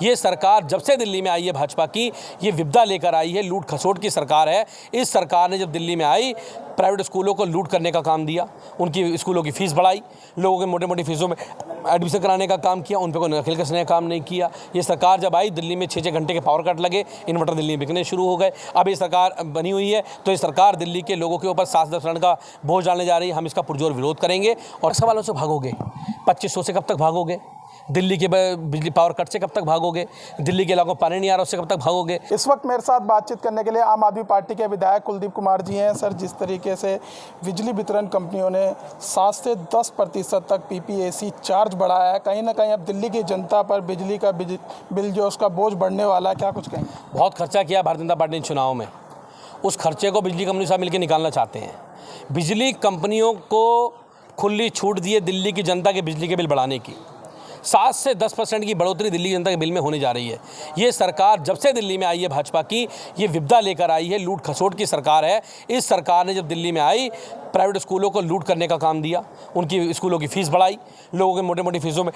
ये सरकार जब से दिल्ली में आई है भाजपा की, ये विपदा लेकर आई है, लूट खसोट की सरकार है। इस सरकार ने जब दिल्ली में आई, प्राइवेट स्कूलों को लूट करने का काम दिया, उनकी स्कूलों की फ़ीस बढ़ाई, लोगों के मोटे मोटी फीसों में एडमिशन कराने का काम किया, उन पर कोई नकल कसने का काम नहीं किया। ये सरकार जब आई, दिल्ली में 6-6 घंटे के पावर कट लगे, इन्वर्टर दिल्ली में बिकने शुरू हो गए। अब ये सरकार बनी हुई है तो ये सरकार दिल्ली के लोगों के ऊपर 7-10 का बोझ डालने जा रही है। हम इसका पुरजोर विरोध करेंगे। और सवालों से भागोगे, 2500 से कब तक भागोगे? दिल्ली के बिजली पावर कट से कब तक भागोगे? दिल्ली के इलाकों में पानी नहीं आ रहा, उससे कब तक भागोगे? इस वक्त मेरे साथ बातचीत करने के लिए आम आदमी पार्टी के विधायक कुलदीप कुमार जी हैं। सर, जिस तरीके से बिजली वितरण कंपनियों ने 7 से 10% तक PPAC चार्ज बढ़ाया है, कहीं ना कहीं अब दिल्ली की जनता पर बिजली का बिल जो उसका बोझ बढ़ने वाला है, क्या कुछ कहें? बहुत खर्चा किया भारतीय जनता पार्टी ने चुनाव में, उस खर्चे को बिजली कंपनी साहब मिलकर निकालना चाहते हैं। बिजली कंपनियों को खुली छूट दी है दिल्ली की जनता के बिजली के बिल बढ़ाने की। 7 से 10% की बढ़ोतरी दिल्ली की जनता के बिल में होने जा रही है। ये सरकार जब से दिल्ली में आई है भाजपा की, ये विपदा लेकर आई है, लूट खसोट की सरकार है। इस सरकार ने जब दिल्ली में आई, प्राइवेट स्कूलों को लूट करने का काम दिया, उनकी स्कूलों की फ़ीस बढ़ाई, लोगों के मोटे मोटी फीसों में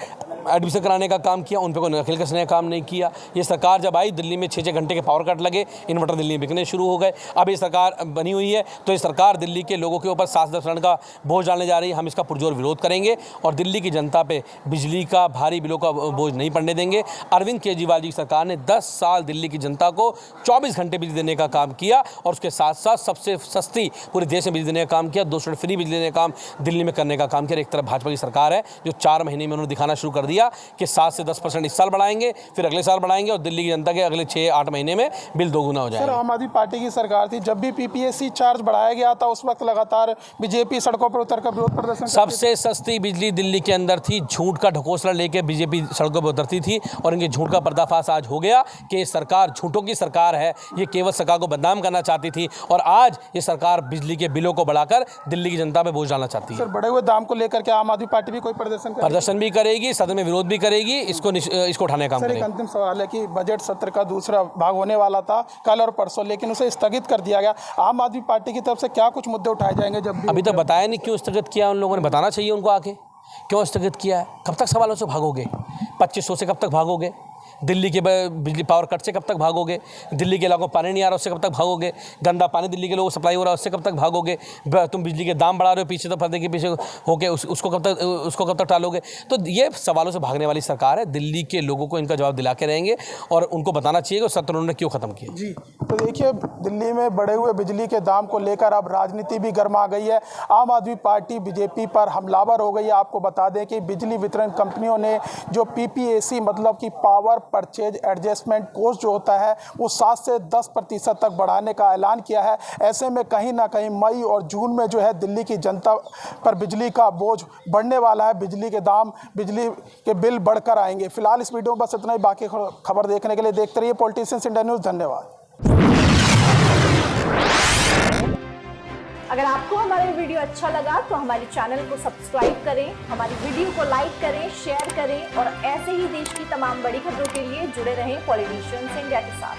एडमिशन कराने का काम किया, उन पर कोई नकल कसने का काम नहीं किया। ये सरकार जब आई, दिल्ली में 6-6 घंटे के पावर कट लगे, इन्वर्टर दिल्ली में बिकने शुरू हो गए। अब ये सरकार बनी हुई है तो ये सरकार दिल्ली के लोगों के ऊपर 7-10 का बोझ डालने जा रही है। हम इसका पुरजोर विरोध करेंगे और दिल्ली की जनता पे बिजली का भारी बिलों का बोझ नहीं पड़ने देंगे। अरविंद केजरीवाल जी की सरकार ने 10 साल दिल्ली की जनता को 24 घंटे बिजली देने का काम किया और उसके साथ साथ सबसे सस्ती पूरे देश में बिजली देने का काम किया, 2 यूनिट फ्री बिजली देने का काम दिल्ली में करने का काम किया। एक तरफ भाजपा की सरकार है जो 4 महीने में उन्होंने दिखाना शुरू कर दिया कि 7 से 10% इस साल बढ़ाएंगे, फिर अगले साल बढ़ाएंगे और दिल्ली की जनता के अगले 6-8 महीने में बिल दोगुना हो जाएगा। सर, आम आदमी पार्टी की सरकार थी, जब भी PPAC चार्ज बढ़ाया गया था उस वक्त लगातार बीजेपी सड़कों पर उतर कर विरोध प्रदर्शन सबसे सस्ती बिजली दिल्ली के अंदर थी। झूठ का ढकोसला लेके बीजेपी सड़कों पर उतरती थी और इनके झूठ का पर्दाफाश आज हो गया कि सरकार झूठों की सरकार है। ये केवल सरकार को बदनाम करना चाहती थी और आज ये सरकार बिजली के बिलों को बढ़ाकर दिल्ली की जनता पे बोझ डालना चाहती है। सर, बढ़े हुए दाम को लेकर के आम आदमी पार्टी भी कोई प्रदर्शन भी करेगी, सदन में विरोध भी करेगी, इसको उठाने का काम करेगी। एक अंतिम सवाल है कि बजट सत्र का दूसरा भाग होने वाला था कल और परसों, लेकिन उसे स्थगित कर दिया गया। आम आदमी पार्टी की तरफ से क्या कुछ मुद्दे उठाए जाएंगे? जब अभी तक बताया नहीं क्यों स्थगित किया, उन लोगों ने बताना चाहिए उनको आके क्यों स्थगित किया है। कब तक सवालों से भागोगे? 2500 से कब तक भागोगे? दिल्ली के बिजली पावर कट से कब तक भागोगे? दिल्ली के इलाकों में पानी नहीं आ रहा, उससे कब तक भागोगे? गंदा पानी दिल्ली के लोगों को सप्लाई हो रहा है, उससे कब तक भागोगे? तुम बिजली के दाम बढ़ा रहे हो पीछे तो पर्दे के पीछे होके उसको कब तक टालोगे? तो ये सवालों से भागने वाली सरकार है। दिल्ली के लोगों को इनका जवाब दिला के रहेंगे और उनको बताना चाहिए कि सत्र उन्होंने क्यों ख़त्म किया। जी, तो देखिए, दिल्ली में बढ़े हुए बिजली के दाम को लेकर अब राजनीति भी गर्मा गई है। आम आदमी पार्टी बीजेपी पर हमलावर हो गई है। आपको बता दें कि बिजली वितरण कंपनियों ने जो PPAC मतलब कि पावर परचेज एडजस्टमेंट कॉस्ट जो होता है वो 7 से 10% तक बढ़ाने का ऐलान किया है। ऐसे में कहीं ना कहीं मई और जून में जो है दिल्ली की जनता पर बिजली का बोझ बढ़ने वाला है। बिजली के दाम, बिजली के बिल बढ़कर आएंगे। फिलहाल इस वीडियो में बस इतना ही। बाकी खबर देखने के लिए देखते रहिए पॉलिटिशियंस इंडिया न्यूज़। धन्यवाद। अगर आपको हमारा वीडियो अच्छा लगा तो हमारे चैनल को सब्सक्राइब करें, हमारी वीडियो को लाइक करें, शेयर करें और ऐसे ही देश की तमाम बड़ी खबरों के लिए जुड़े रहें पॉलिटिशियंस इंडिया के साथ।